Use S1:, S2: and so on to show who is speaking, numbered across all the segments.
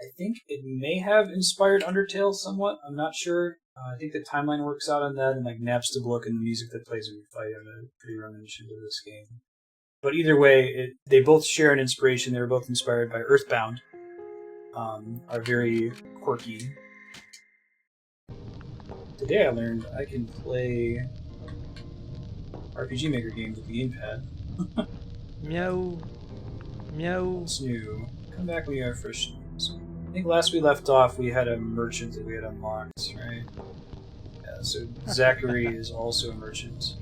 S1: I think it may have inspired Undertale somewhat. I'm not sure. I think the timeline works out on that, and like Napstab's look and the music that plays when you fight are pretty reminiscent of this game. But either way, they both share an inspiration. They were both inspired by Earthbound. Are very quirky. Today I learned I can play RPG Maker games with the gamepad.
S2: Meow. Meow.
S1: What's new? Come back when you have fresh news. I think last we left off, we had a merchant that we had unlocked, right? Yeah, so Zachary is also a merchant.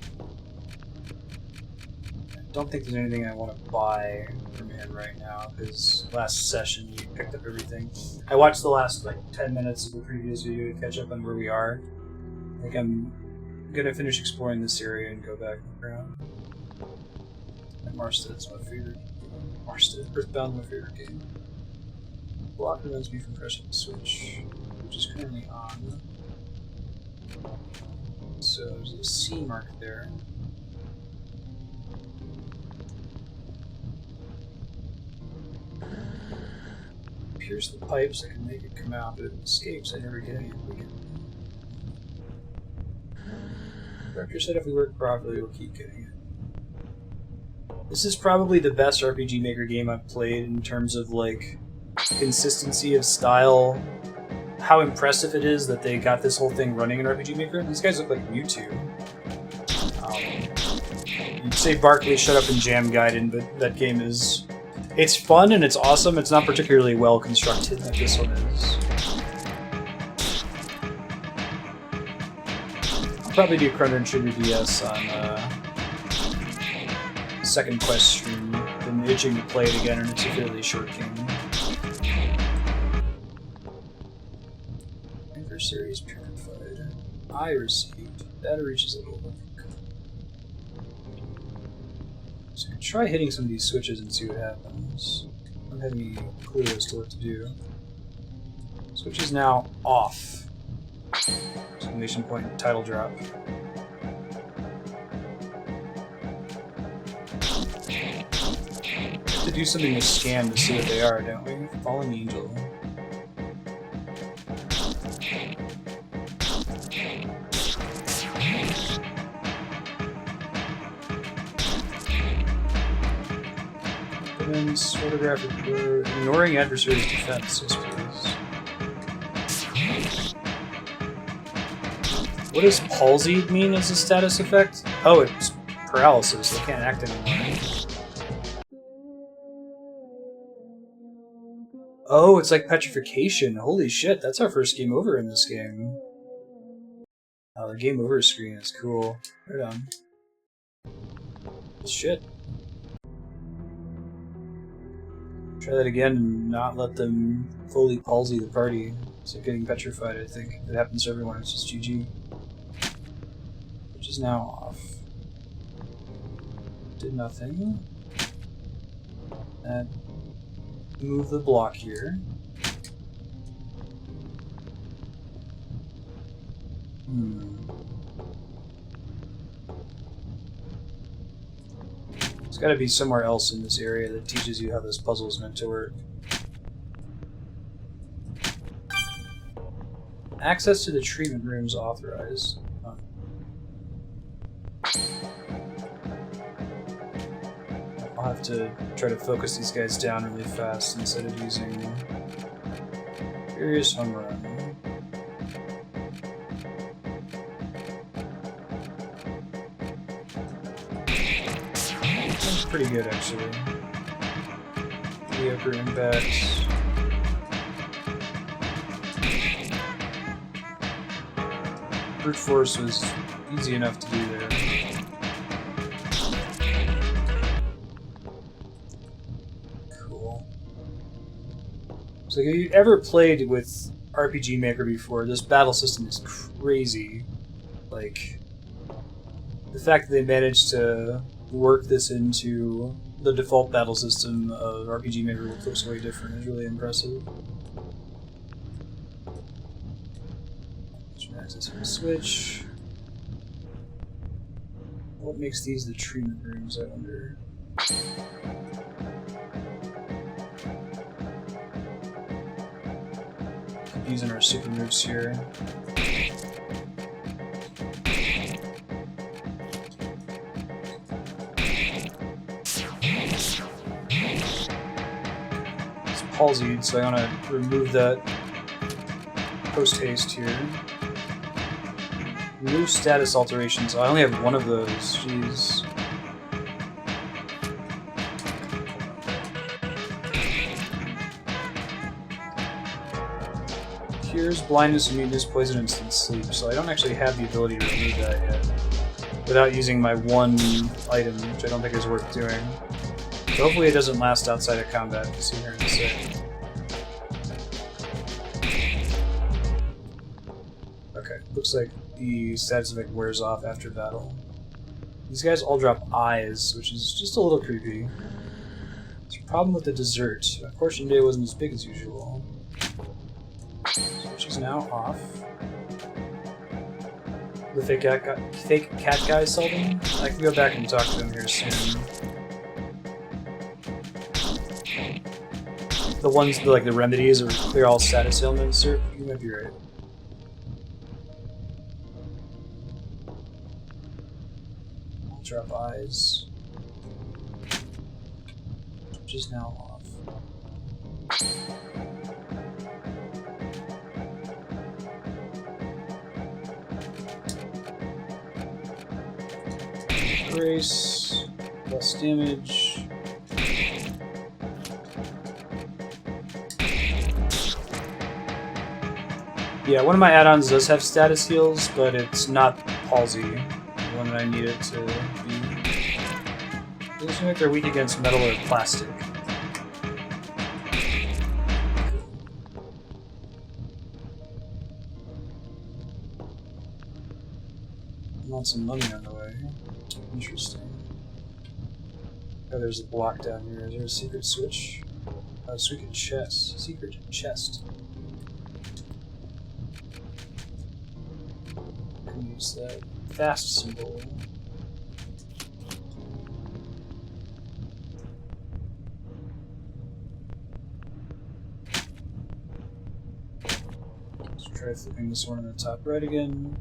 S1: I don't think there's anything I want to buy from him right now, because last session we picked up everything. I watched the last 10 minutes of the previous video to catch up on where we are. I think I'm gonna finish exploring this area and go back around. And Marstead's my favorite. Marstead, Earthbound, my favorite game. Block prevents me from pressing the switch, which is currently on. So there's a C mark there. Pierce the pipes, I can make it come out, but if it escapes, I never get any of it again. The director said if we work properly, we'll keep getting it. This is probably the best RPG Maker game I've played in terms of consistency of style. How impressive it is that they got this whole thing running in RPG Maker. These guys look like Mewtwo. You'd say Barkley Shut Up and Jam Gaiden, but that game is... It's fun and it's awesome. It's not particularly well constructed like this one is. I'll probably do Chrono and Trigger DS on second quest stream. Been itching to play it again, and it's a fairly short game. Series purified. I received. That reaches a little bit. So I can try hitting some of these switches and see what happens. I don't have any clue as to what to do. Switch is now off. Exclamation point, title drop. We have to do something to scan to see what they are, don't we? Fallen Angel. Photographic blur, ignoring adversary's defense, I suppose. What does palsied mean as a status effect? Oh, it's paralysis. They can't act anymore. Oh, it's like petrification. Holy shit, that's our first game over in this game. Oh, the game over screen is cool. Right on. Shit. Try that again and not let them fully palsy the party. So getting petrified, I think. It happens to everyone, it's just GG. Which is now off. Did nothing. And move the block here. There's got to be somewhere else in this area that teaches you how this puzzle is meant to work. Access to the treatment rooms authorized. Oh. I'll have to try to focus these guys down really fast instead of using Furious Home Run. Pretty good, actually. Mediocre impact. Brute force was easy enough to do there. Cool. So if you ever played with RPG Maker before, this battle system is crazy. Like, the fact that they managed to work this into the default battle system of RPG Maker, which looks way different, is really impressive. Access from the switch. What makes these the treatment rooms, I wonder? using our super moves here. It's palsied, so I want to remove that post-haste here. Remove status alterations. I only have one of those. Jeez. Cures blindness, muteness, poison, instant sleep. So I don't actually have the ability to remove that yet. Without using my one item, which I don't think is worth doing. So hopefully it doesn't last outside of combat. We'll see here in a sec. Okay, looks like the status effect wears off after battle. These guys all drop eyes, which is just a little creepy. There's a problem with the dessert. My portion day wasn't as big as usual. Which is now off. The fake cat guy seldom? I can go back and talk to him here soon. The ones, like the remedies, are clear all status ailments, sir? You might be right. I'll drop eyes. Which is now off. Grace, less damage. Yeah, one of my add-ons does have status heals, but it's not palsy, the one that I need it to be. It looks like they're weak against metal or plastic. I want some money on the way. Interesting. Oh, there's a block down here. Is there a secret switch? Oh, secret chest. Secret chest. I can use that fast symbol. Let's try flipping this one in the top right again.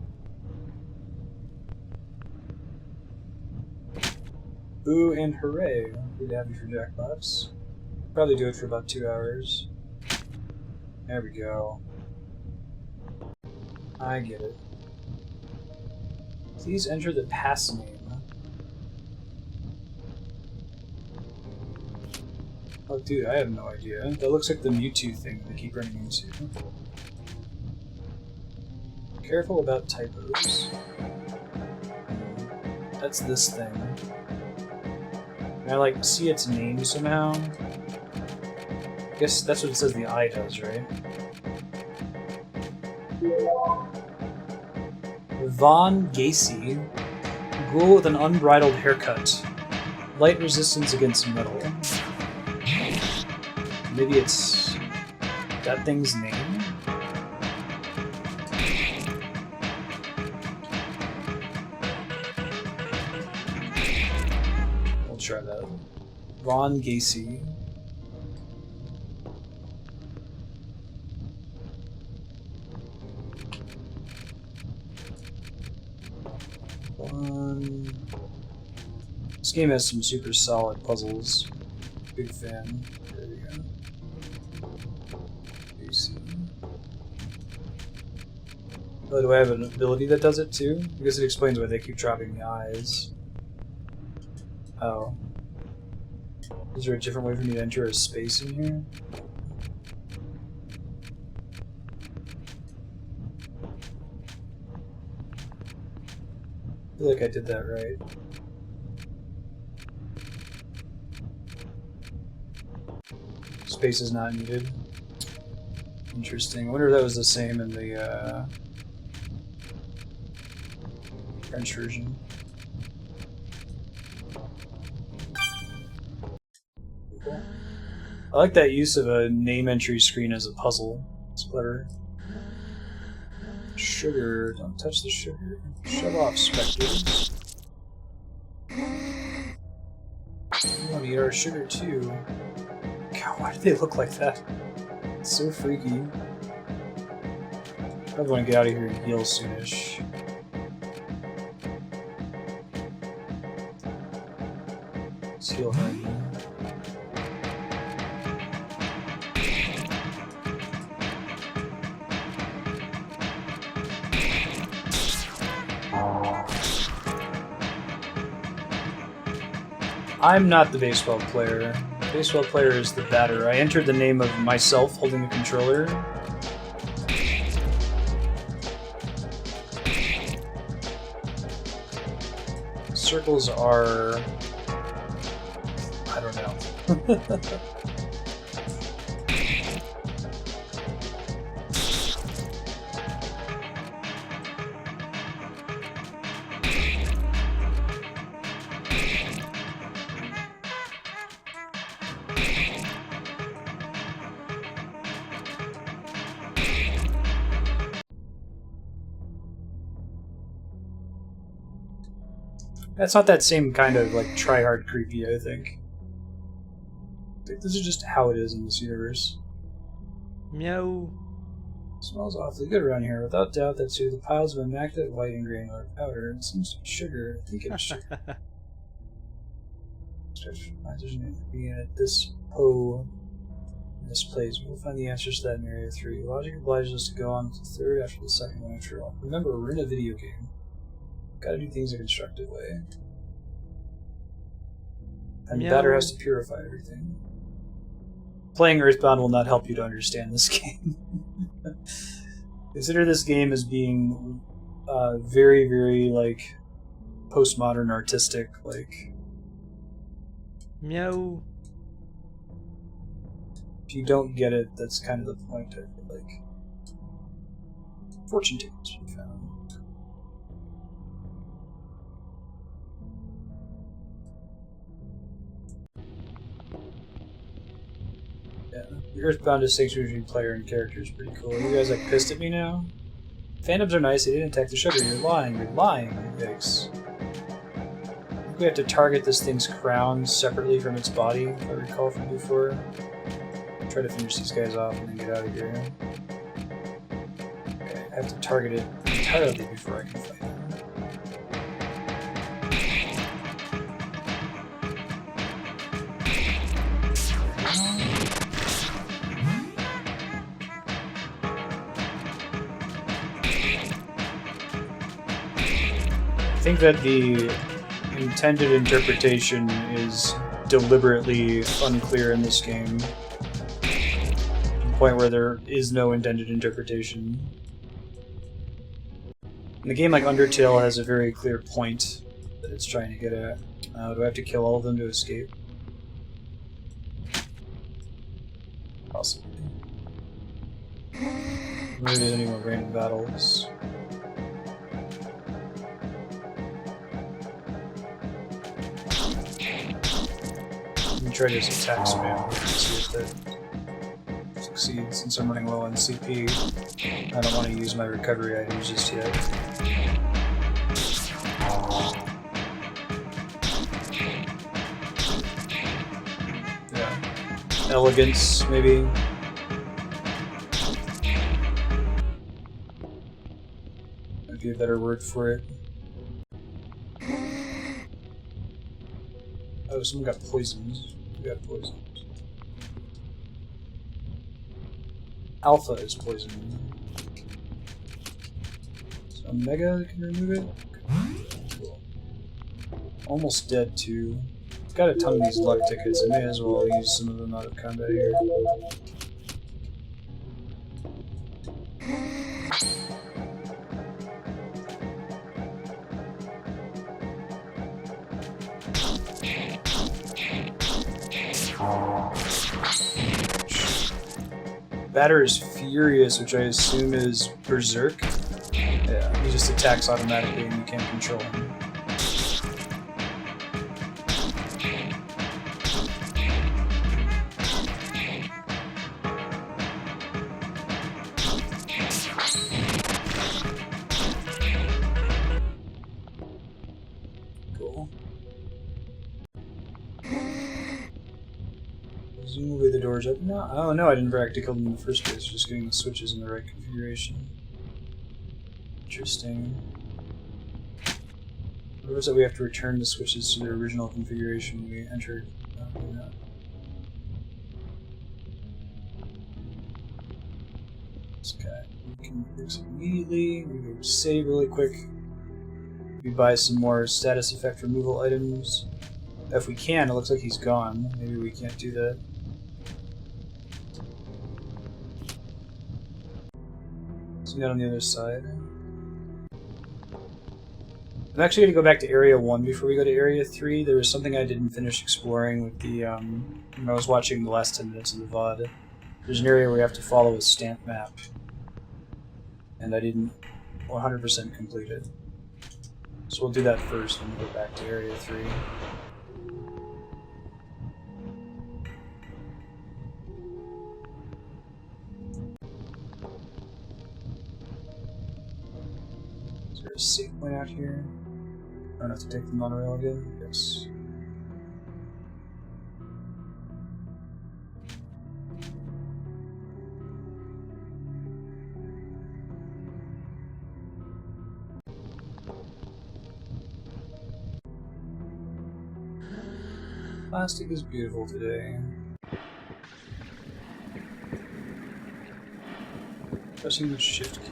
S1: Boo and hooray! Good to have you for Jackbox. Probably do it for about 2 hours. There we go. I get it. Please enter the pass name. Oh dude, I have no idea. That looks like the Mewtwo thing that I keep running into. Careful about typos. That's this thing. Can I, like, see its name somehow? I guess that's what it says the I does, right? Von Gacy. Ghoul with an unbridled haircut. Light resistance against metal. Maybe it's that thing's name? Try that. Von Gacy. This game has some super solid puzzles. Big fan. There we go. Gacy. Oh, do I have an ability that does it too? Because it explains why they keep dropping the eyes. Oh. Is there a different way for me to enter a space in here? I feel like I did that right. Space is not needed. Interesting. I wonder if that was the same in the French version. I like that use of a name entry screen as a puzzle. It's clever. Sugar. Don't touch the sugar. Shut off, specters. We want to eat our sugar too. God, why do they look like that? It's so freaky. I want to get out of here and heal soonish. Let's heal him. I'm not the baseball player. The baseball player is the batter. I entered the name of myself holding the controller. Circles are... I don't know. That's not that same kind of like try-hard creepy, I think. This is just how it is in this universe.
S2: Meow.
S1: Smells awfully good around here. Without doubt, that's due to the piles of immaculate white and granular powder. It seems to be sugar. I think it's sugar. Being at this in this place, we'll find the answers to that in Area 3. Logic obliges us to go on to the third after the second one after all. Remember, we're in a video game. Gotta do things a constructive way. And the batter has to purify everything. Playing Earthbound will not help you to understand this game. Consider this game as being very, very, like, postmodern artistic, like...
S2: Meow.
S1: If you don't get it, that's kind of the point, I feel like. Fortune tickets we found. Yeah, the Earthbound distinction between player and character is pretty cool. You guys like pissed at me now? Phantoms are nice, they didn't attack the sugar. You're lying, Yikes. I think we have to target this thing's crown separately from its body, if I recall from before. Try to finish these guys off and then get out of here. Okay, I have to target it entirely before I can fight it. I think that the intended interpretation is deliberately unclear in this game. To the point where there is no intended interpretation. And a game like Undertale has a very clear point that it's trying to get at. Do I have to kill all of them to escape? Possibly. Maybe there's any more random battles. Try to just attack spam, see if that succeeds. Since I'm running low on CP, I don't want to use my recovery items just yet. Yeah. Elegance, maybe. Might be a better word for it. Oh, someone got poisoned. Who got poisoned? Alpha is poisoned. So Omega can remove it? Cool. Almost dead too. Got a ton of these luck tickets. I may as well use some of them out of combat here. Batter is Furious, which I assume is Berserk. Yeah, he just attacks automatically and you can't control him. Cool. Presumably the door's open now? Oh no, I didn't practically kill them in the first place, just getting the switches in the right configuration. Interesting. What was it? We have to return the switches to their original configuration when we entered. No. Okay, we can fix it immediately. We go save really quick. We buy some more status effect removal items. If we can, it looks like he's gone. Maybe we can't do that. So on the other side. I'm actually going to go back to Area 1 before we go to Area 3. There was something I didn't finish exploring with the, when I was watching the last 10 minutes of the VOD. There's an area where you have to follow a stamp map. And I didn't 100% complete it. So we'll do that first and go back to Area 3. Is there a save point out here? I don't have to take the monorail again? Yes. Plastic is beautiful today. Pressing the shift key.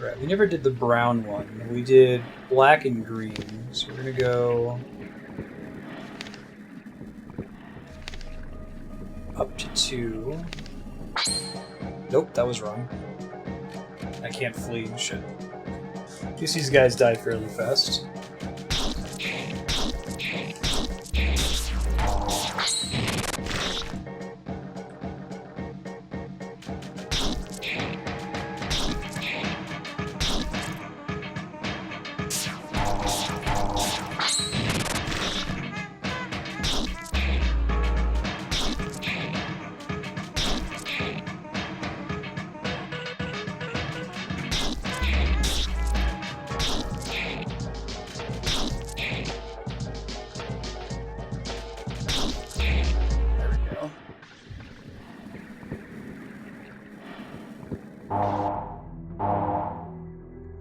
S1: Right, we never did the brown one. We did black and green. So we're gonna go up to 2. Nope, that was wrong. I can't flee. Shit. I guess these guys die fairly fast.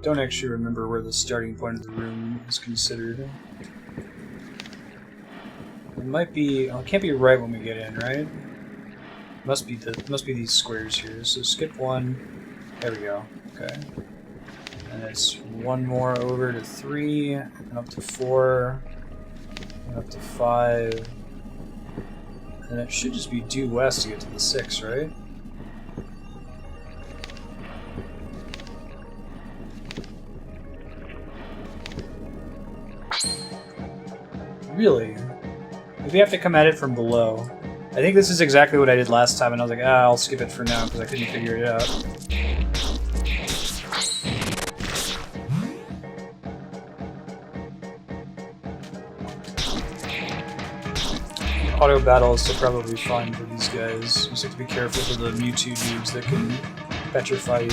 S1: Don't actually remember where the starting point of the room is considered. It might be. Oh, it can't be right when we get in, right? Must be these squares here. So skip 1. There we go. Okay. And it's 1 more over to 3, and up to 4, and up to 5, and it should just be due west to get to the 6, right? Really? Maybe I have to come at it from below. I think this is exactly what I did last time, and I was like, I'll skip it for now because I couldn't figure it out. The auto battle is still probably fine for these guys. You just have to be careful for the Mewtwo dudes that can petrify you.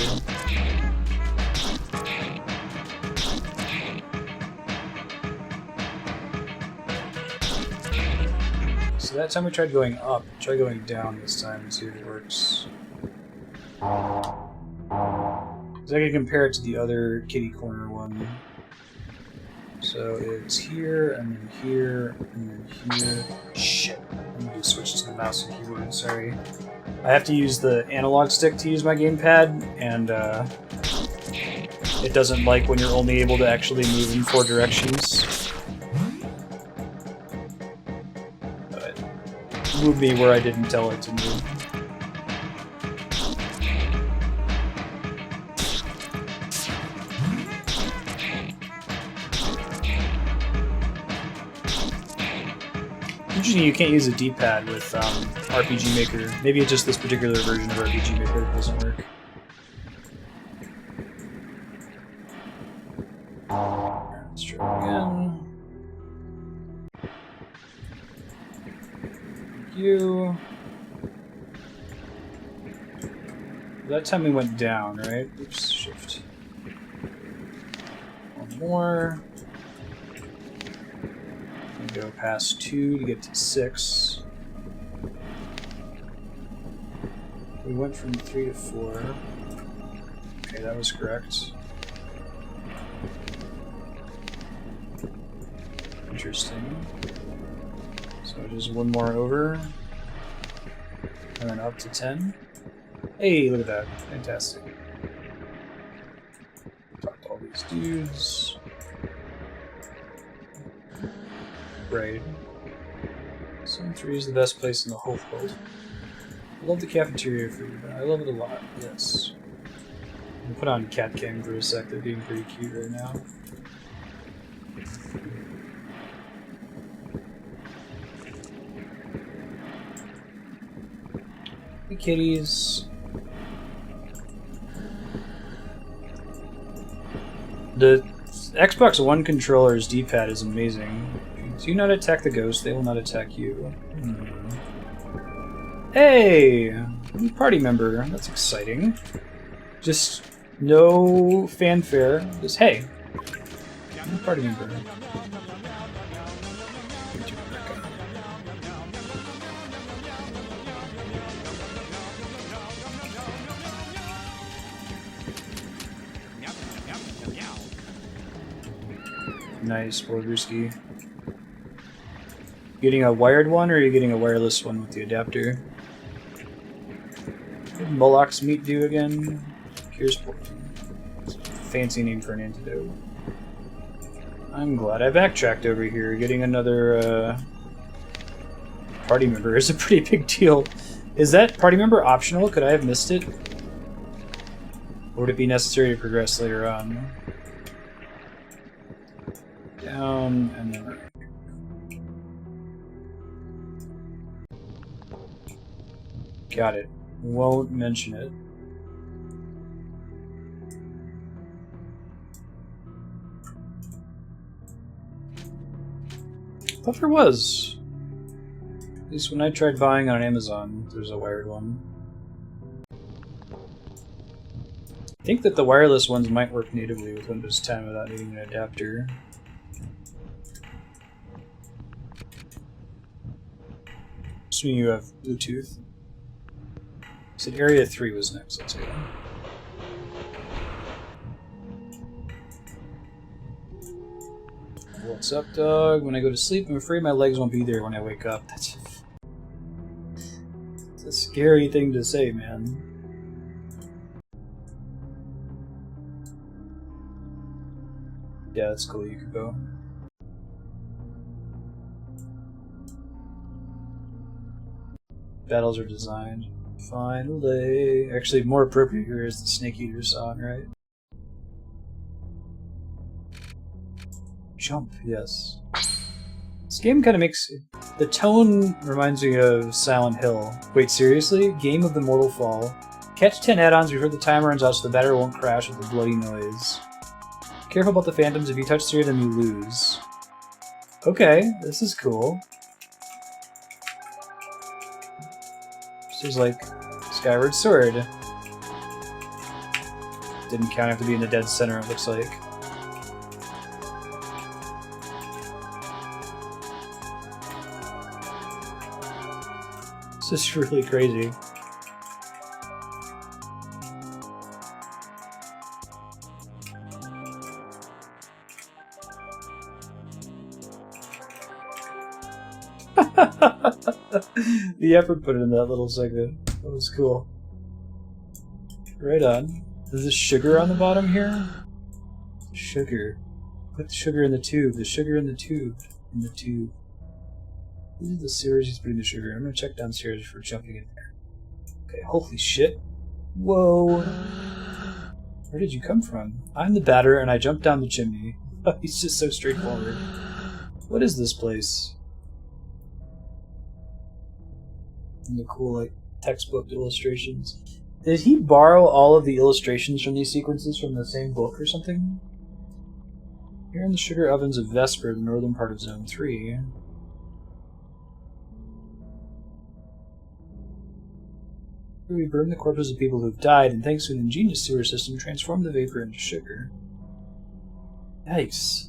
S1: So that time we tried going up, try going down this time and see if it works. Because I can compare it to the other kitty corner one. So it's here, and then here, and then here. Shit. I need to switch to the mouse and keyboard, sorry. I have to use the analog stick to use my gamepad, and it doesn't like when you're only able to actually move in 4 directions. Move me where I didn't tell it to move. Interesting, you can't use a D-pad with RPG Maker. Maybe it's just this particular version of RPG Maker that doesn't work. Let's try again. You. That time we went down, right? Oops, shift. 1 more. And go past 2 to get to 6. We went from 3 to 4. Okay, that was correct. Interesting. So just one more over. And then up to 10. Hey, look at that. Fantastic. Talk to all these dudes. Right. Zone 3 is the best place in the whole world. I love the cafeteria food. I love it a lot, yes. I'll put on Cat Cam for a sec. They're being pretty cute right now. Hey, kitties. The Xbox One controller's D-pad is amazing. Do you not attack the ghost, they will not attack you. Hey! New party member. That's exciting. Just no fanfare. Just, hey. New party member. Nice, Borderski. Getting a wired one, or are you getting a wireless one with the adapter? What did Moloch's meat do again? Here's fancy name for an antidote. I'm glad I backtracked over here. Getting another party member is a pretty big deal. Is that party member optional? Could I have missed it? Or would it be necessary to progress later on? Down and then right. Got it. Won't mention it. I thought there was. At least when I tried buying on Amazon, there's a wired one. I think that the wireless ones might work natively with Windows 10 without needing an adapter. Assuming you have Bluetooth. Said Area 3 was next. Let's go. What's up, dog? When I go to sleep, I'm afraid my legs won't be there when I wake up. That's a scary thing to say, man. Yeah, that's cool. You could go. Battles are designed. Finally. Actually, more appropriate here is the Snake Eater song, right? Jump, yes. This game kind of makes... The tone reminds me of Silent Hill. Wait, seriously? Game of the Mortal Fall. Catch 10 add-ons before the timer runs out so the battery won't crash with a bloody noise. Careful about the phantoms. If you touch 3 of them, you lose. Okay, this is cool. This is like Skyward Sword. Didn't count, I have to be in the dead center, it looks like. This is really crazy. The effort put in that little segment. That was cool. Right on. Is this sugar on the bottom here? Sugar. Put the sugar in the tube. The sugar in the tube. In the tube. These are the sewers he's putting the sugar in. I'm gonna check downstairs for jumping in there. Okay, holy shit. Whoa. Where did you come from? I'm the batter and I jumped down the chimney. He's just so straightforward. What is this place? And the cool, like, textbook illustrations. Did he borrow all of the illustrations from these sequences from the same book or something? Here in the sugar ovens of Vesper, the northern part of Zone 3. Here we burn the corpses of people who have died, and thanks to an ingenious sewer system, transform the vapor into sugar. Yikes.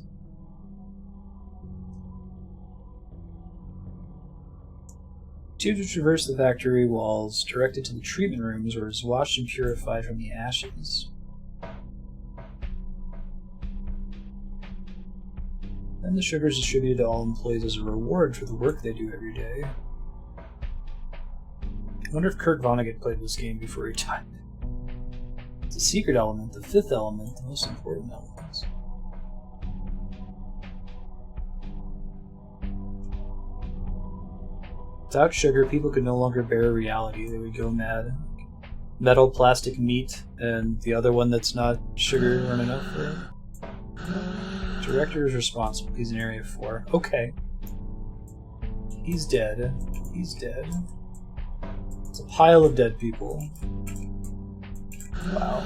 S1: Tubes which traverse the factory walls, directed to the treatment rooms where it's washed and purified from the ashes. And the sugar is distributed to all employees as a reward for the work they do every day. I wonder if Kurt Vonnegut played this game before he died. It's a secret element, the fifth element, the most important element. Without sugar, people could no longer bear reality. They would go mad. Metal, plastic, meat, and the other one that's not sugar weren't enough for it. Director is responsible. He's in Area 4. Okay. He's dead. He's dead. It's a pile of dead people. Wow.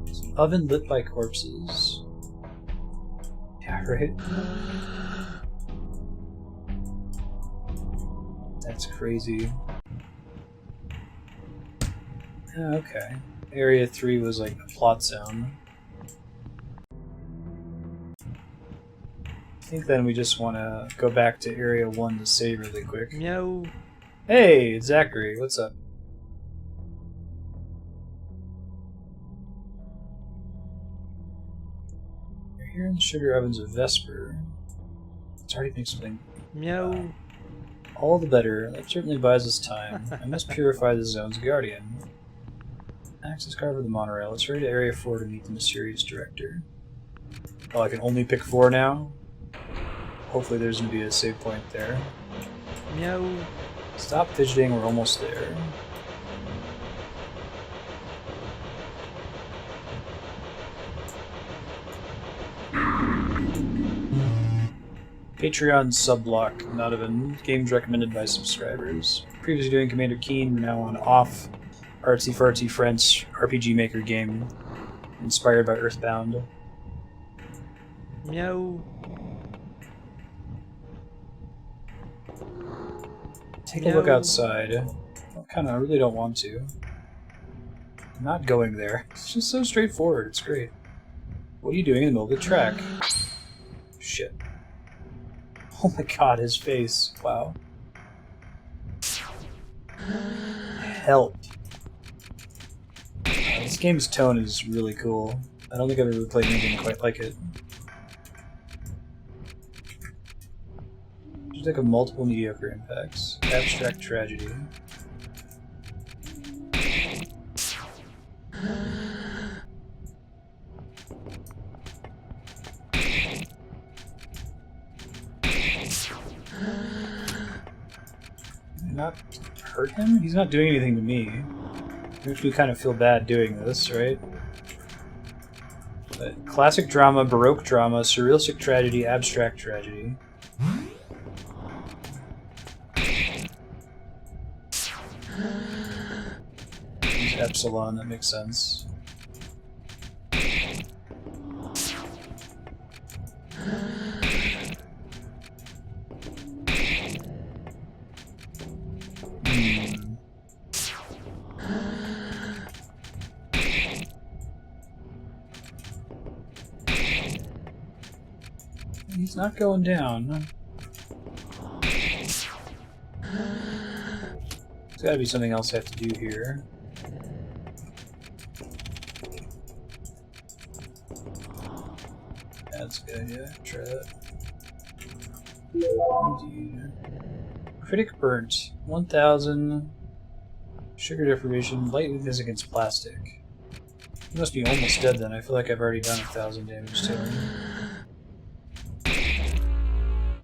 S1: It's an oven lit by corpses. Yeah, right? That's crazy. Yeah, okay. Area 3 was like a plot zone. I think then we just want to go back to Area 1 to save really quick.
S2: Meow.
S1: Hey, it's Zachary. What's up? You're here in the sugar ovens of Vesper. It's already been explained.
S2: Meow.
S1: All the better. That certainly buys us time. I must purify the zone's guardian. Access card for the monorail. Let's hurry to Area 4 to meet the mysterious director. Oh, I can only pick 4 now? Hopefully there's going to be a save point there.
S2: Meow.
S1: Stop fidgeting, we're almost there. Patreon subblock, Nodovan. Games recommended by subscribers. Previously doing Commander Keen, we're now on Off, artsy fartsy French RPG Maker game, inspired by Earthbound.
S2: Meow.
S1: Take a look outside. I really don't want to. I'm not going there. It's just so straightforward, it's great. What are you doing in the middle of the track? Shit. Oh my god, his face. Wow. Help. This game's tone is really cool. I don't think I've ever played anything quite like it. There's like a multiple mediocre impacts. Abstract tragedy. Not hurt him? He's not doing anything to me. Makes me kind of feel bad doing this, right? But classic drama, baroque drama, surrealistic tragedy, abstract tragedy. Use Epsilon, that makes sense. He's not going down. There's gotta be something else I have to do here. That's a good idea. Try that. Indeed. Critic burnt. 1000. Sugar deprivation. Light weakness against plastic. He must be almost dead then. I feel like I've already done 1000 damage to him.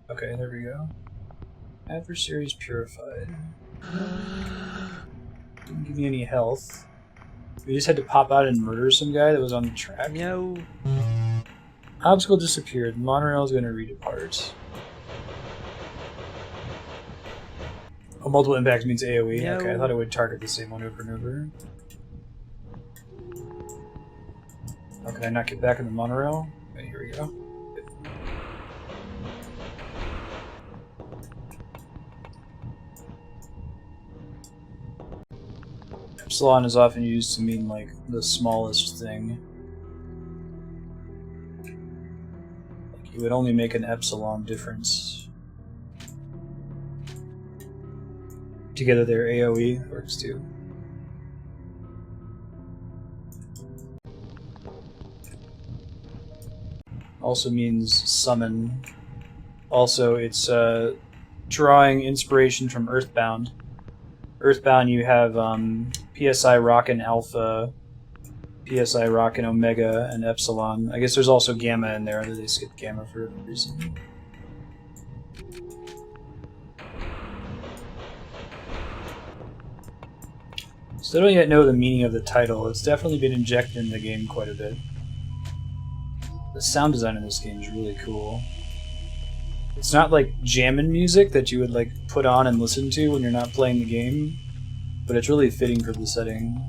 S1: Okay, there we go. Adversaries purified. Didn't give me any health. We just had to pop out and murder some guy that was on the track.
S2: Meow.
S1: Obstacle disappeared. The monorail is going to redepart. Oh, multiple impacts means AoE.
S2: No.
S1: Okay, I thought it would target the same one over and over. Oh, can I not get back in the monorail? Okay, here we go. Epsilon is often used to mean, like, the smallest thing. Like, you would only make an epsilon difference. Together their AoE works too. Also means summon. Also, it's drawing inspiration from Earthbound. Earthbound, you have PSI Rockin' Alpha, PSI Rockin' Omega, and Epsilon. I guess there's also Gamma in there, that they skipped Gamma for a reason. Still don't yet know the meaning of the title. It's definitely been injected in the game quite a bit. The sound design in this game is really cool. It's not like jammin' music that you would like put on and listen to when you're not playing the game, but it's really fitting for the setting.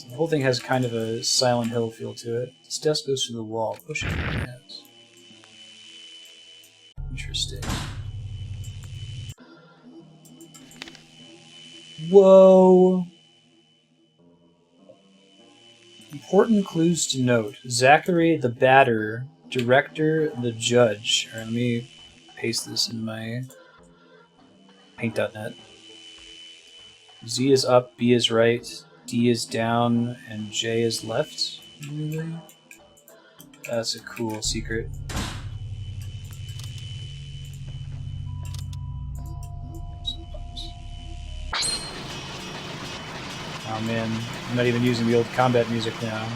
S1: The whole thing has kind of a Silent Hill feel to it. This desk goes through the wall. Push it. Yes. Interesting. Whoa! Important clues to note. Zachary the Batter, Director the Judge. Alright, let me paste this in my paint.net. Z is up, B is right, D is down, and J is left. Really? That's a cool secret. Oh man, I'm not even using the old combat music now.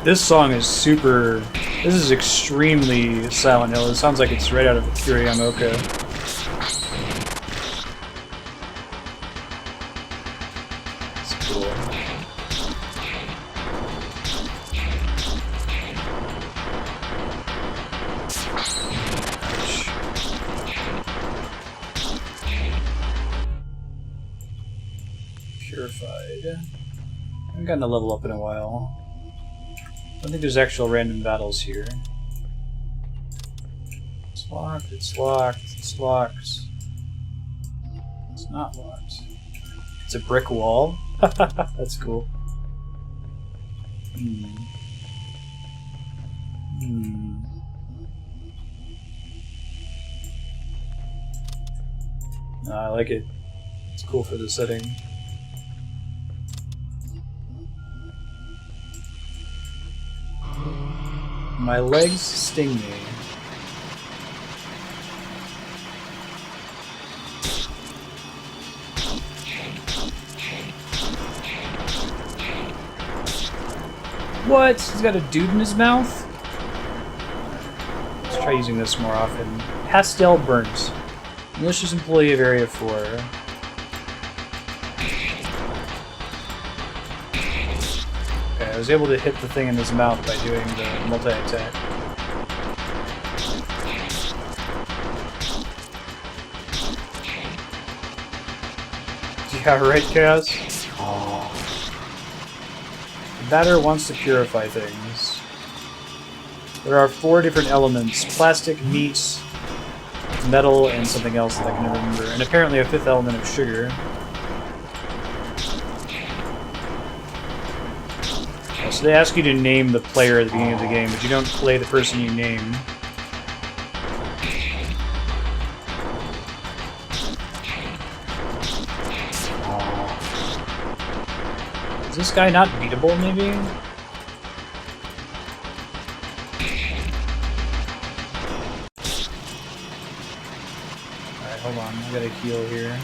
S1: This song is super... This is extremely Silent Hill. It sounds like it's right out of Akira Yamaoka. It's cool. Purified. I haven't gotten a level up in a while. I don't think there's actual random battles here. It's locked, it's locked, it's locked. It's not locked. It's a brick wall? That's cool. No, I like it. It's cool for the setting. My legs sting me. What? He's got a dude in his mouth? Let's try using this more often. Pastel Burnt. Malicious employee of Area 4. Okay, I was able to hit the thing in his mouth by doing the multi-attack. Yeah, right, Chaos? The batter wants to purify things. There are 4 different elements: plastic, meat, metal, and something else that I can never remember. And apparently a 5th element of sugar. So they ask you to name the player at the beginning of the game, but you don't play the person you name. Is this guy not beatable, maybe? Alright, hold on. I gotta heal here.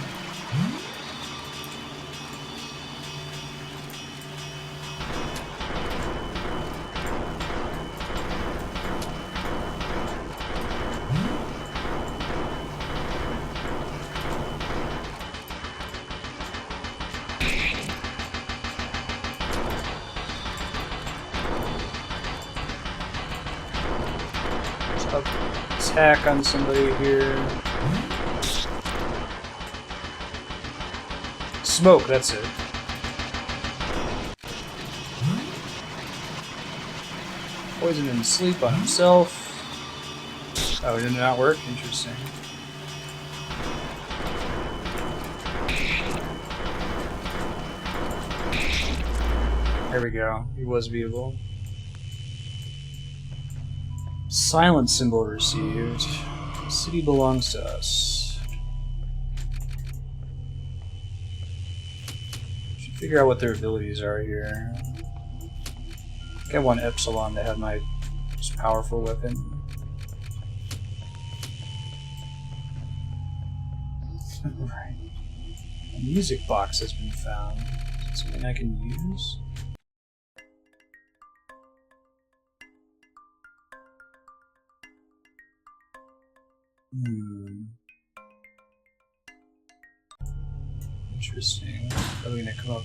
S1: Attack on somebody here. Smoke, that's it. Poison and sleep on himself. Oh, it did not work? Interesting. There we go. He was beatable. Silent symbol received. The city belongs to us. Figure out what their abilities are here. I think I want Epsilon to have my most powerful weapon. Right. A music box has been found. Is that something I can use? Interesting. Probably gonna come up.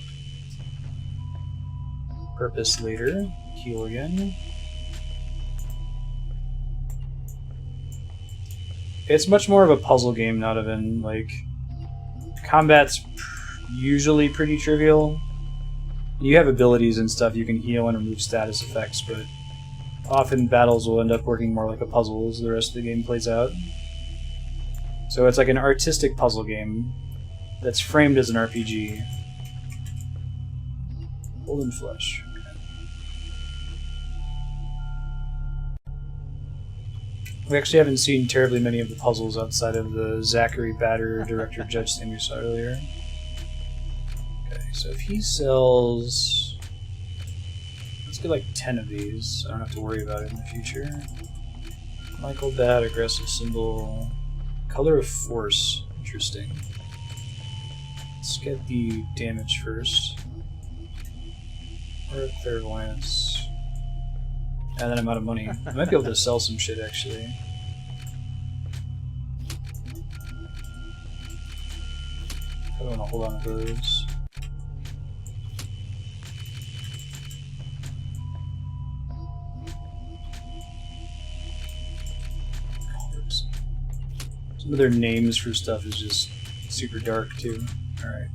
S1: Purpose later. Heal again. It's much more of a puzzle game, not even like combat's usually pretty trivial. You have abilities and stuff, you can heal and remove status effects, but often battles will end up working more like a puzzle as the rest of the game plays out. So it's like an artistic puzzle game that's framed as an RPG. Golden Flesh. Okay. We actually haven't seen terribly many of the puzzles outside of the Zachary Batter Director Judge thing we saw earlier. Okay, so if he sells... Let's get like 10 of these, so I don't have to worry about it in the future. Michael Bat, aggressive symbol. Color of Force. Interesting. Let's get the damage first. Or clairvoyance. And then I'm out of money. I might be able to sell some shit, actually. I don't want to hold on to those. Some of their names for stuff is just super dark, too. Alright.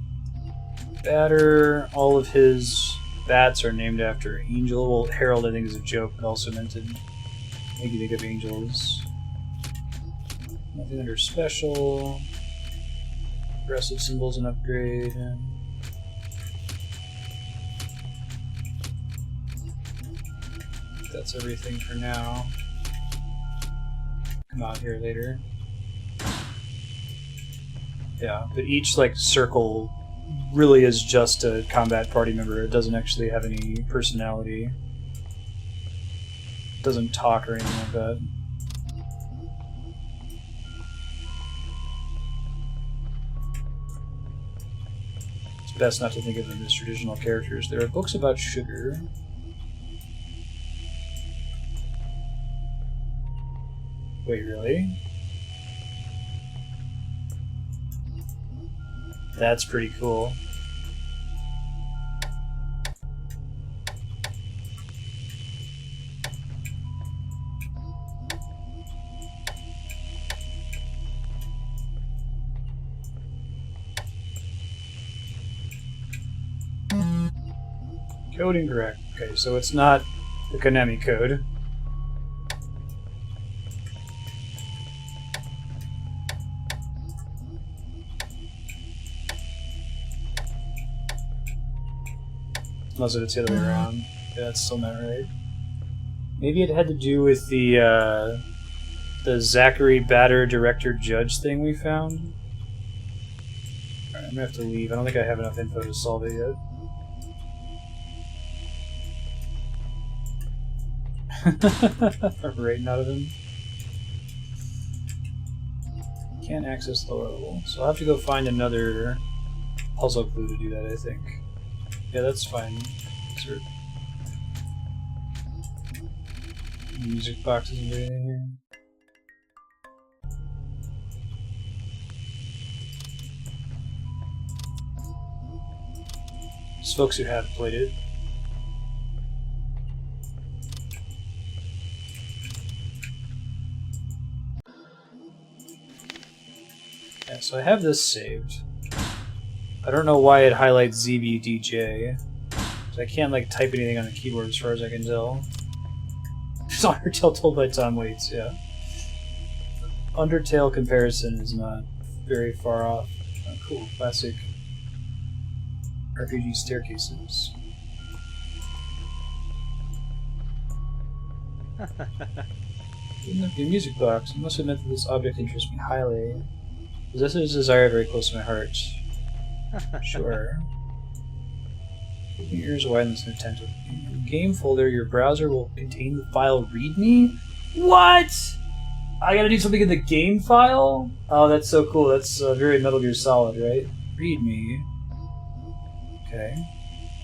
S1: Batter, all of his bats are named after Angel. Well, Harold, I think, is a joke, but also meant to make you think of angels. Nothing under special. Aggressive symbols and upgrade. That's everything for now. Come out here later. Yeah, but each like circle really is just a combat party member. It doesn't actually have any personality. It doesn't talk or anything like that. It's best not to think of them as traditional characters. There are books about sugar. Wait, really? That's pretty cool. Code incorrect. Okay, so it's not the Konami code. Unless it's the other way around. Yeah, that's still not right. Maybe it had to do with the Zachary Batter Director Judge thing we found. Alright, I'm gonna have to leave. I don't think I have enough info to solve it yet. I'm rating out of him. Can't access the lower level. So I'll have to go find another puzzle clue to do that, I think. Yeah, that's fine. Sir. Music box isn't doing anything here. Just folks who have played it. Yeah, so I have this saved. I don't know why it highlights ZBDJ. So I can't like type anything on the keyboard as far as I can tell. It's Undertale told by Tom Waits, yeah. Undertale comparison is not very far off. Oh, cool, classic RPG staircases. Didn't have your music box. I must admit that this object interests me highly. Possesses a desire very close to my heart. Sure. Open your ears wide and listen attentively. In the game folder, your browser will contain the file README. What? I gotta do something in the game file? Oh, that's so cool. That's very Metal Gear Solid, right? README. Okay.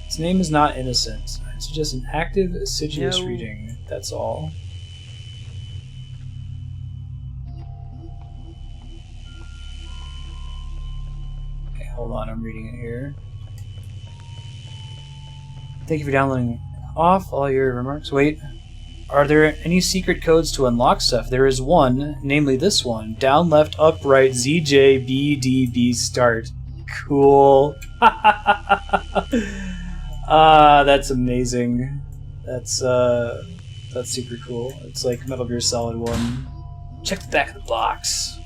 S1: Its name is not innocent. It's just an active, assiduous reading. That's all. Okay, hold on. I'm reading it here. Thank you for downloading. Off all your remarks. Wait. Are there any secret codes to unlock stuff? There is one, namely this one. Down, left, up, right, ZJ, B, D, B, start. Cool. That's amazing. That's super cool. It's like Metal Gear Solid 1. Check the back of the box.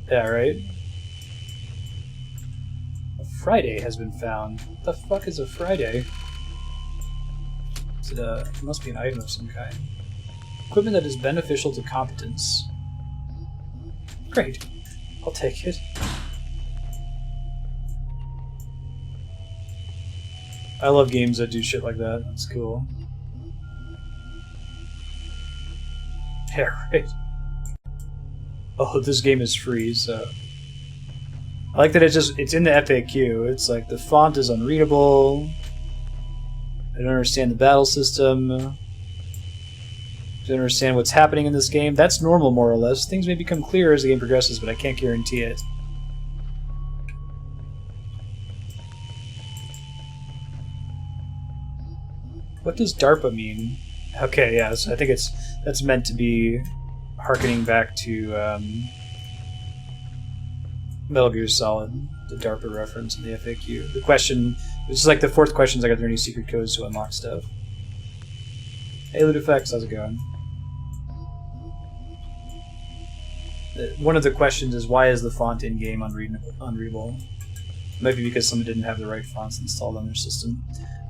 S1: Yeah, right? A Friday has been found. What the fuck is a Friday? Is it it must be an item of some kind. Equipment that is beneficial to competence. Great. I'll take it. I love games that do shit like that. That's cool. Yeah, right. Oh, this game is free, so... I like that it's in the FAQ. It's like, the font is unreadable. I don't understand the battle system. Don't understand what's happening in this game. That's normal, more or less. Things may become clearer as the game progresses, but I can't guarantee it. What does DARPA mean? Okay, yeah, so I think that's meant to be harkening back to Metal Gear Solid, the DARPA reference in the FAQ. The question, this is like the fourth question, is like, are there any secret codes to unlock stuff? Hey, LootFX, how's it going? One of the questions is, why is the font in-game unreadable? It might be because someone didn't have the right fonts installed on their system.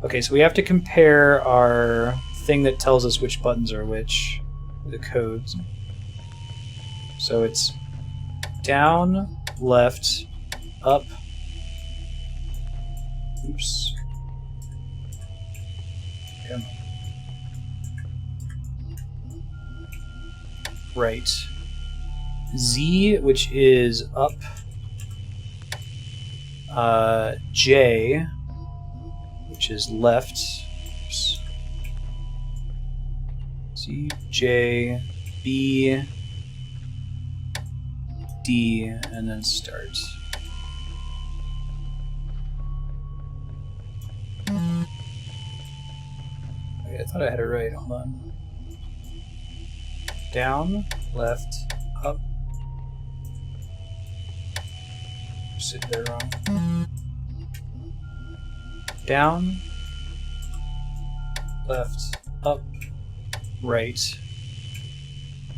S1: Okay, so we have to compare our thing that tells us which buttons are which, the codes. So it's down, left, up, oops, come on, right, Z, which is up, J, which is left, oops. C, J, B, D, and then start. Okay, I thought I had it right, hold on. Down, left, up. Sit there wrong. Down, left, up, right.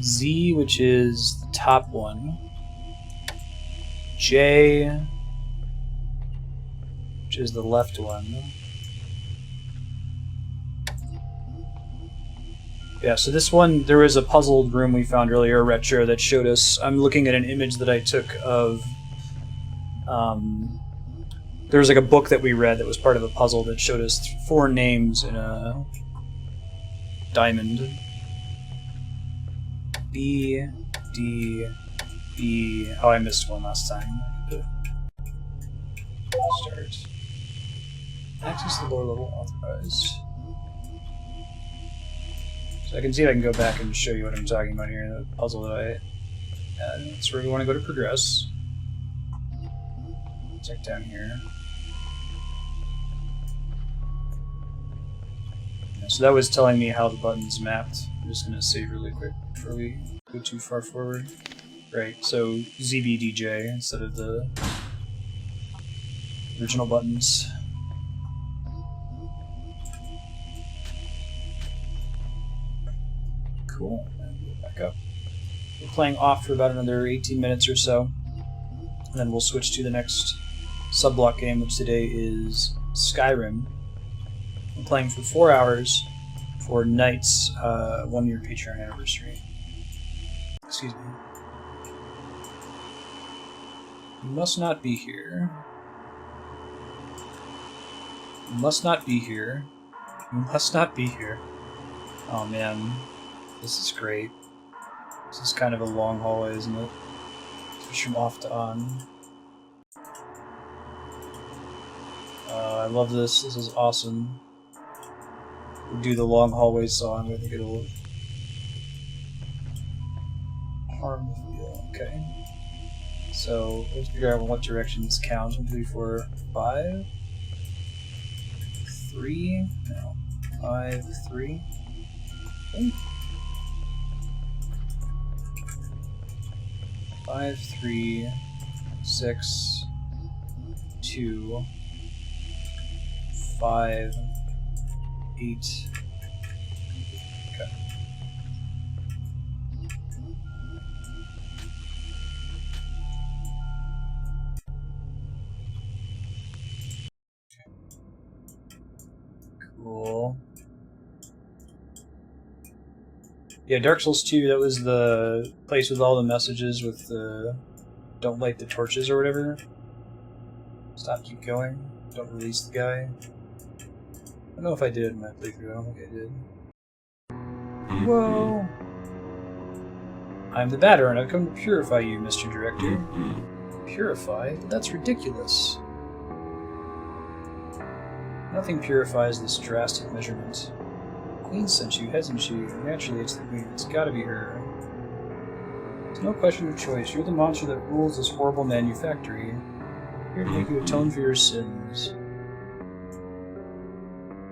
S1: Z, which is the top one. J, which is the left one. Yeah, so this one, there was a puzzled room we found earlier, retro, that showed us, I'm looking at an image that I took of, there was like a book that we read that was part of a puzzle that showed us 4 names in a diamond. B, D, B. Oh, I missed one last time. Start. Access the lower level authorized. So I can see if I can go back and show you what I'm talking about here. The puzzle that I had. That's where we want to go to progress. Check down here. Yeah, so that was telling me how the buttons mapped. I'm just going to save really quick before we go too far forward. Right, so ZBDJ instead of the original buttons. Cool, and we'll back up. We're playing off for about another 18 minutes or so, and then we'll switch to the next sub-block game, which today is Skyrim. I'm playing for 4 hours for Knight's 1-year Patreon anniversary. Excuse me. You must not be here. You must not be here. You must not be here. Oh man, this is great. This is kind of a long hallway, isn't it? Switch from off to on. I love this. This is awesome. We'll do the long hallway song. I think it'll harm the feel. Okay. So let's figure out what direction this counts. 1, 2, 3, 4, 5. 3. No. 5, 3. Okay. 5, 3, 6, 2, 5, 8. Okay. Cool. Yeah, Dark Souls 2, that was the place with all the messages with the don't light the torches or whatever. Stop, keep going. Don't release the guy. I don't know if I did in my playthrough. I don't think I did. Whoa! I'm the batter, and I've come to purify you, Mr. Director. Purify? That's ridiculous. Nothing purifies this drastic measurement. The Queen sent you, hasn't she? Naturally, it's the Queen. It's gotta be her. There's no question of choice. You're the monster that rules this horrible manufactory. Here to make you atone for your sins.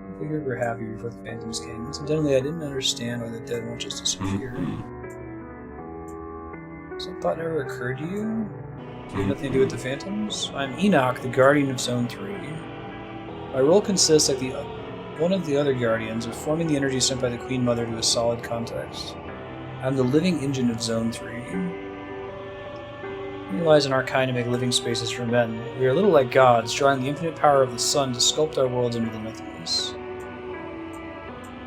S1: I figured we're happy before the Phantoms came. Incidentally, I didn't understand why the dead won't just disappear. Some thought never occurred to you? You have nothing to do with the Phantoms? I'm Enoch, the Guardian of Zone 3. My role consists, like one of the other Guardians, of forming the energy sent by the Queen Mother to a solid context. I'm the living engine of Zone 3. It relies on our kind to make living spaces for men. We are a little like gods, drawing the infinite power of the sun to sculpt our worlds into the nothingness.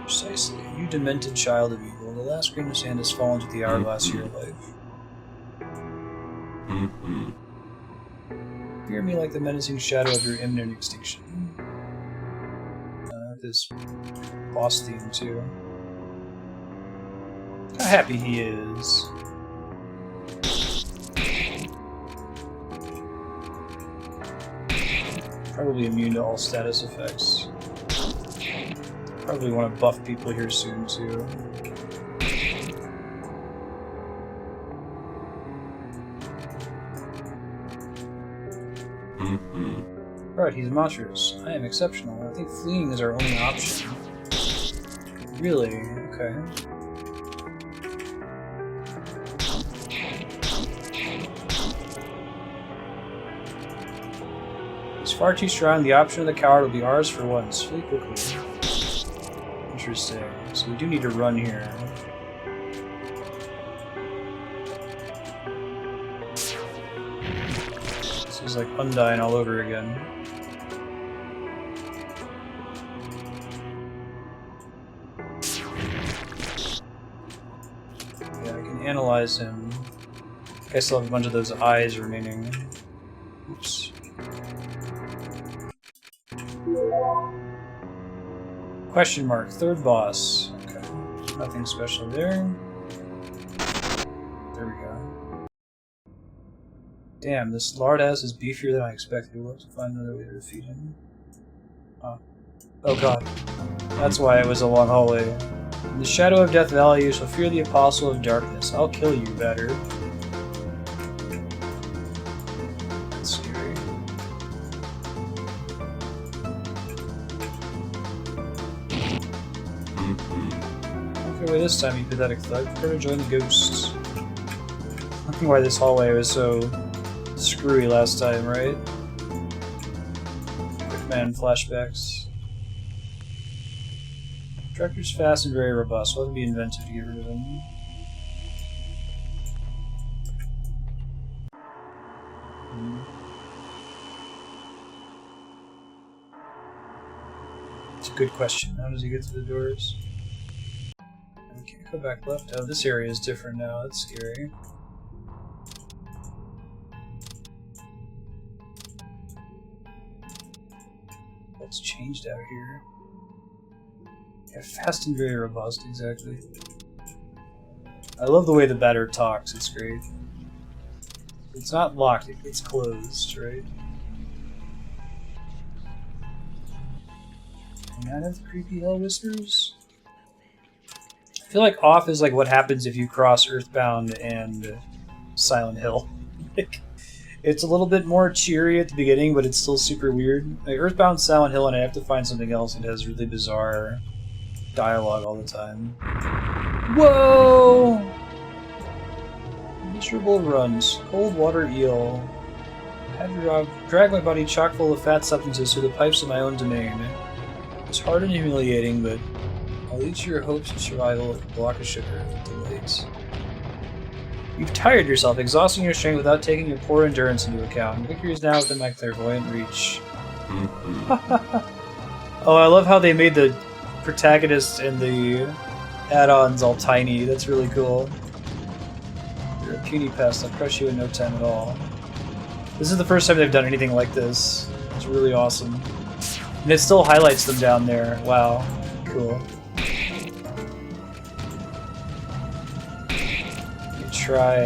S1: Precisely. You demented child of evil. The last grain of sand has fallen to the hourglass of your life. Fear me like the menacing shadow of your imminent extinction. This boss theme, too. How happy he is. Probably immune to all status effects. Probably want to buff people here soon, too. Right, he's monstrous. I am exceptional. I think fleeing is our only option. Really? Okay. He's far too strong. The option of the coward will be ours for once. Flee quickly. Interesting. So we do need to run here. This is like Undyne all over again. Analyze him. I still have a bunch of those eyes remaining. Oops. Question mark. Third boss. Okay. Nothing special there. There we go. Damn, this lard ass is beefier than I expected. We'll have to find another way to defeat him. Oh god. That's why it was a long hallway. In the shadow of Death Valley, you shall fear the Apostle of Darkness. I'll kill you, better. That's scary. Okay, wait, this time, you pathetic thug. Prepare to join the ghosts. I don't know why this hallway was so screwy last time, right? Quick man flashbacks. Tractor's fast and very robust. We'll have to be inventive to get rid of him. It's a good question. How does he get through the doors? We can't go back left. Oh, this area is different now. That's scary. It's changed out here. Yeah, fast and very robust, exactly. I love the way the batter talks, it's great. It's not locked, it's closed, right? Can I have creepy hell whispers? I feel like off is like what happens if you cross Earthbound and Silent Hill. It's a little bit more cheery at the beginning, but it's still super weird. Like Earthbound, Silent Hill, and I have to find something else that has really bizarre dialogue all the time. Whoa! Miserable runs. Cold water eel. Had to drag my body chock full of fat substances through the pipes of my own domain. It's hard and humiliating, but I'll eat your hopes of survival with a block of sugar with delight. You've tired yourself, exhausting your strength without taking your poor endurance into account. Victory is now within my clairvoyant reach. Oh, I love how they made the protagonist and the add-ons all tiny. That's really cool. You're a puny pest. I'll crush you in no time at all. This is the first time they've done anything like this. It's really awesome. And it still highlights them down there. Wow. Cool. Try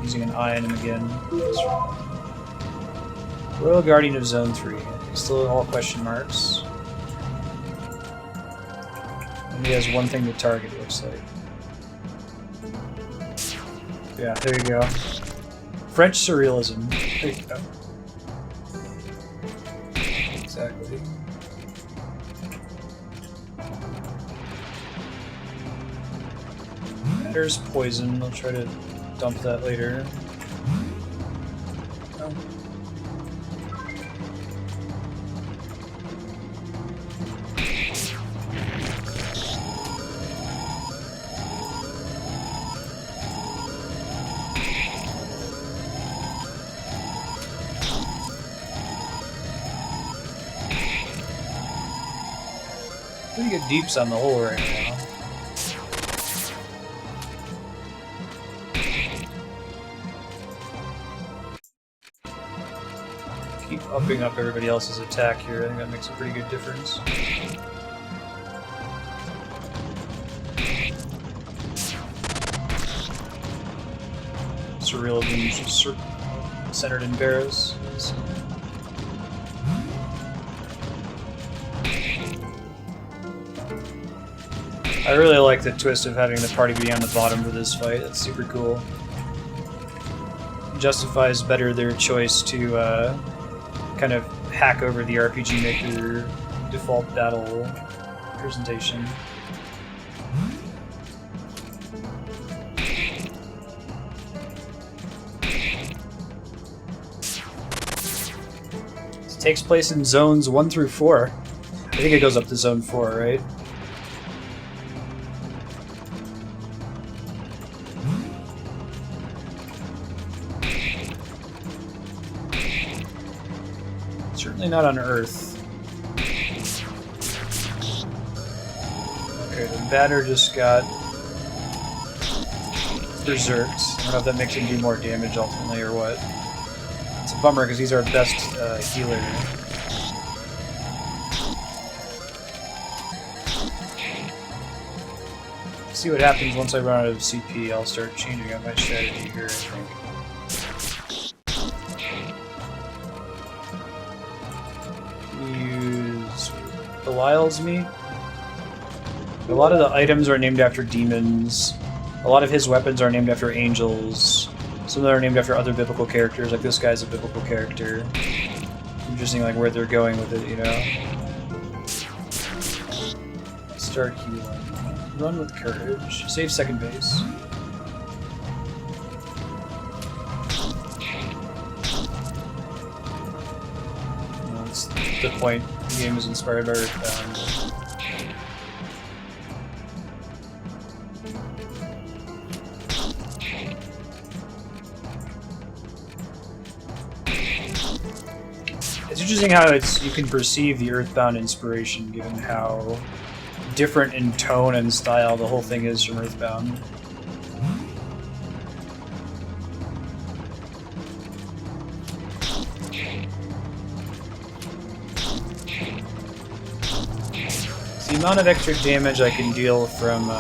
S1: using an eye on him again. Royal Guardian of Zone 3. Still all question marks. And he has one thing to target, it looks like. Yeah, there you go. French surrealism. There you go. Exactly. There's poison. I'll try to dump that later. No. Pretty good deeps on the hole right now. Keep upping up everybody else's attack here. I think that makes a pretty good difference. Surrealism centered in Barrows. I really like the twist of having the party be on the bottom for this fight. That's super cool. Justifies better their choice to kind of hack over the RPG Maker default battle presentation. This takes place in zones 1 through 4. I think it goes up to zone 4, right? Certainly not on Earth. Okay, the batter just got berserked. I don't know if that makes him do more damage ultimately or what. It's a bummer because he's our best healer. See what happens once I run out of CP. I'll start changing up my strategy here, I think. Use Belial's meat. A lot of the items are named after demons. A lot of his weapons are named after angels. Some of them are named after other biblical characters, like this guy's a biblical character. Interesting, like where they're going with it, you know. Start healing. Run with courage. Save second base. Well, that's the point. The game is inspired by Earthbound. It's interesting how you can perceive the Earthbound inspiration given how different in tone and style the whole thing is from Earthbound. the amount of extra damage I can deal from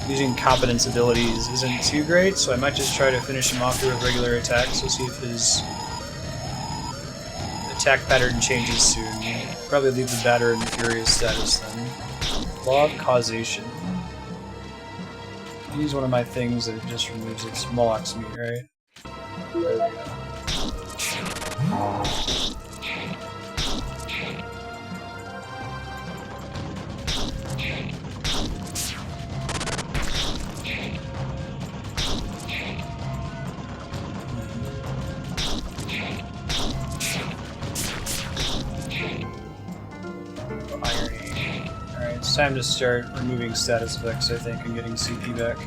S1: using competence abilities isn't too great, so I might just try to finish him off with regular attacks. We'll see if his attack pattern changes soon. Probably leave the batter in furious status then. Law of causation. Use one of my things that just removes its Moloch's meat, right? There we go. It's time to start removing status effects, I think, and getting CP back.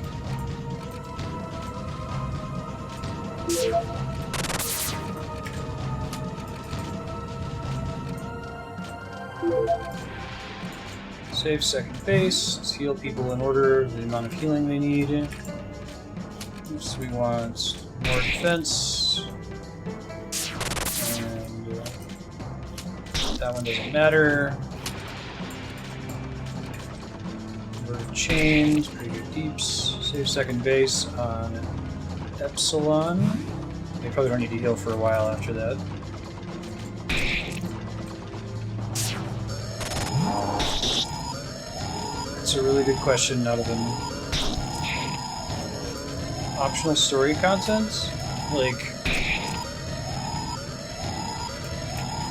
S1: Save second phase. Let's heal people in order of the amount of healing they need. Oops, we want more defense. And that one doesn't matter. Chains, pretty good deeps. Save second base on Epsilon. They probably don't need to heal for a while after that. That's a really good question out of an optional story content. Like,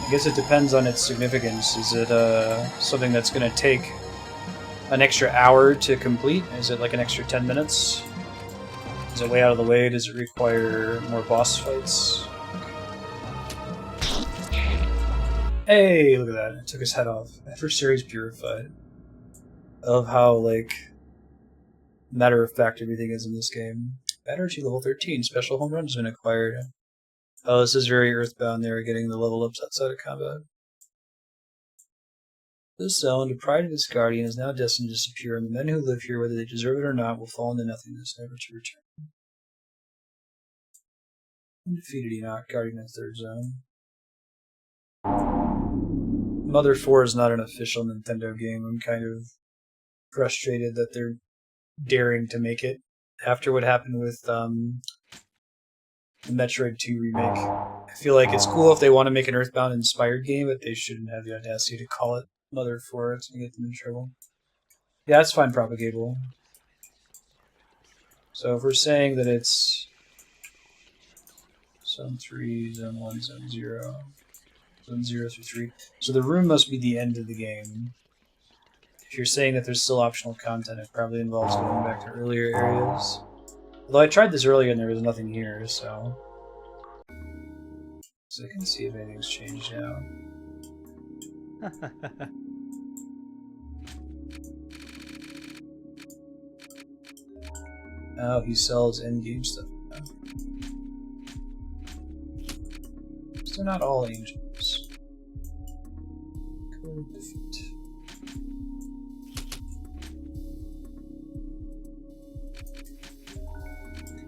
S1: I guess it depends on its significance. Is it something that's going to take an extra hour to complete? Is it like an extra 10 minutes? Is it way out of the way? Does it require more boss fights? Hey, look at that. It took his head off. Adversaries purified. I love how, like, matter of fact everything is in this game. Battery level 13. Special home run has been acquired. Oh, this is very earthbound. They were getting the level ups outside of combat. This zone, deprived of its guardian, is now destined to disappear, and the men who live here, whether they deserve it or not, will fall into nothingness, never to return. Undefeated Enoch, guardian of third zone. Mother 4 is not an official Nintendo game. I'm kind of frustrated that they're daring to make it after what happened with the Metroid 2 remake. I feel like it's cool if they want to make an Earthbound-inspired game, but they shouldn't have the audacity to call it Mother 4. It's going to get them in trouble. Yeah, it's fine, propagable. So if we're saying that it's Zone 3, Zone 1, Zone 0, Zone 0 through 3. So the room must be the end of the game. If you're saying that there's still optional content, it probably involves going back to earlier areas. Although I tried this earlier and there was nothing here, so I can see if anything's changed now. Oh, he sells in-game stuff. They're not all angels. Code defeat.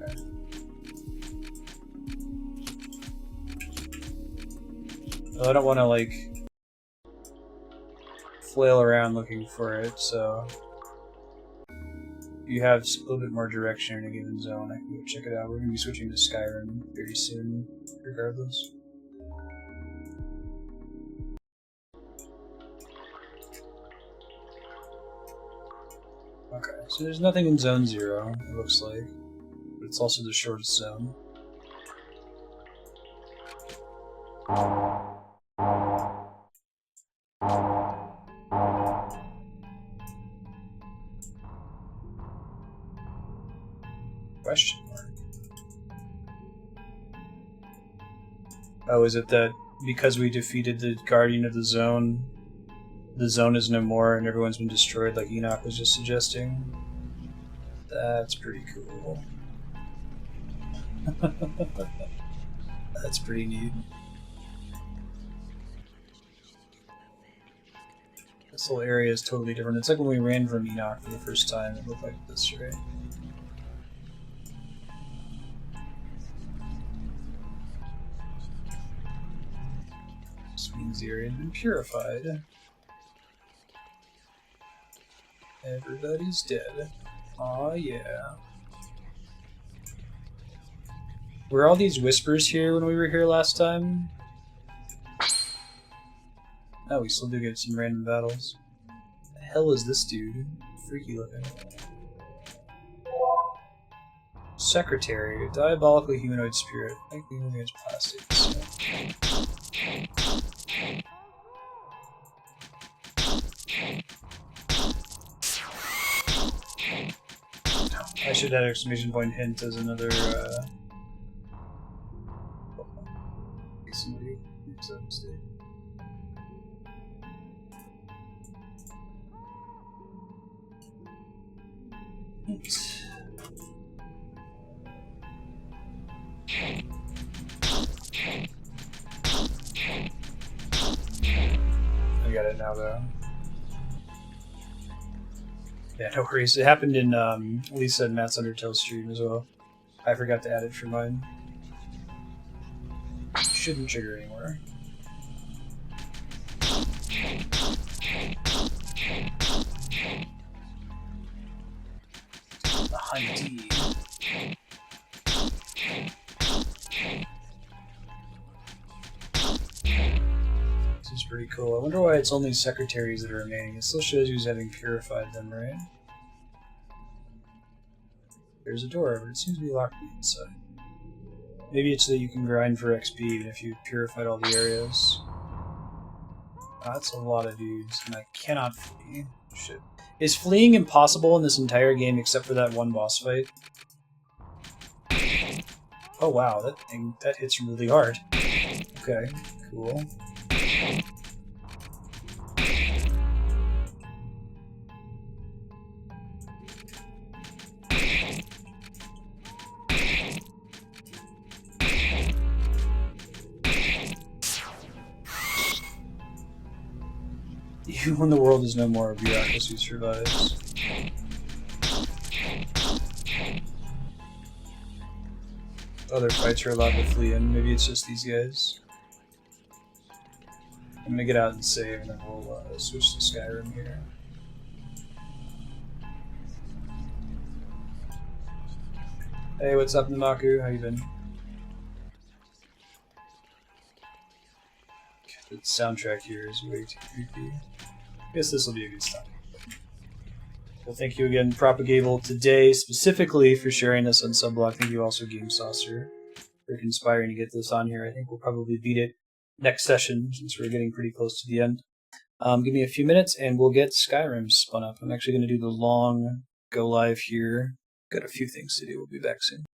S1: Okay. Well, I don't want to, like, flail around looking for it, so if you have a little bit more direction in a given zone, I can go check it out. We're going to be switching to Skyrim very soon, regardless. Okay, so there's nothing in Zone 0, it looks like. But it's also the shortest zone. Question mark. Oh, is it that because we defeated the Guardian of the zone is no more and everyone's been destroyed like Enoch was just suggesting? That's pretty cool. That's pretty neat. This whole area is totally different. It's like when we ran from Enoch for the first time, it looked like this, right? This means the area has been purified. Everybody's dead. Aw, yeah. Were all these whispers here when we were here last time? Oh, we still do get some random battles. The hell is this dude? Freaky looking. Secretary, a diabolical humanoid spirit. Likely moving against plastics. I should add exclamation point hint as another somebody makes that mistake. I got it now though. Yeah, no worries. It happened in Lisa and Matt's Undertale stream as well. I forgot to add it for mine. Shouldn't trigger anymore. The Huntee. This is pretty cool. I wonder why it's only secretaries that are remaining. It still shows who's having purified them, right? There's a door, but it seems to be locked on the inside. Maybe it's so that you can grind for XP even if you've purified all the areas. That's a lot of dudes, and I cannot flee. Shit. Is fleeing impossible in this entire game except for that one boss fight? Oh wow, that hits really hard. Okay, cool. Even when the world is no more, a bureaucracy survives. Other fights are allowed to flee in. Maybe it's just these guys. I'm gonna get out and save, and then we'll switch to Skyrim here. Hey, what's up, Namaku? How you been? The soundtrack here is way too creepy. I guess this will be a good start. Well, thank you again, Propagable, today, specifically for sharing this on Subblock. Thank you also, Game Saucer, for conspiring to get this on here. I think we'll probably beat it next session, since we're getting pretty close to the end. Give me a few minutes, and we'll get Skyrim spun up. I'm actually going to do the long go live here. Got a few things to do. We'll be back soon.